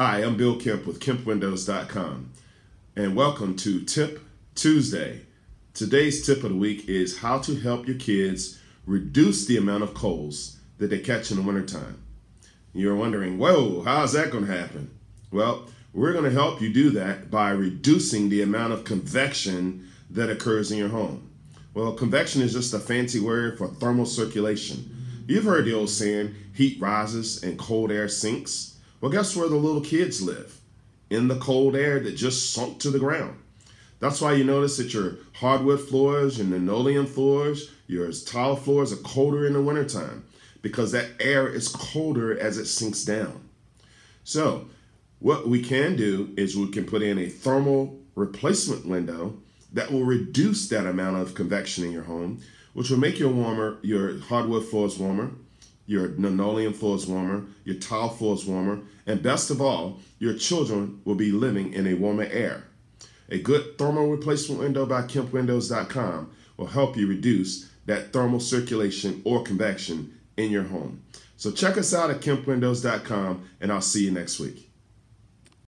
Hi, I'm Bill Kemp with KempWindows.com, and welcome to Tip Tuesday. Today's tip of the week is how to help your kids reduce the amount of colds that they catch in the wintertime. You're wondering, whoa, how's that going to happen? Well, we're going to help you do that by reducing the amount of convection that occurs in your home. Well, convection is just a fancy word for thermal circulation. You've heard the old saying, heat rises and cold air sinks. Well, guess where the little kids live? In the cold air that just sunk to the ground. That's why you notice that your hardwood floors, your linoleum floors, your tile floors are colder in the wintertime because that air is colder as it sinks down. So what we can do is we can put in a thermal replacement window that will reduce that amount of convection in your home, which will make your hardwood floors warmer, your linoleum floors warmer, your tile floors warmer, and best of all, your children will be living in a warmer air. A good thermal replacement window by KempWindows.com will help you reduce that thermal circulation or convection in your home. So check us out at KempWindows.com, and I'll see you next week.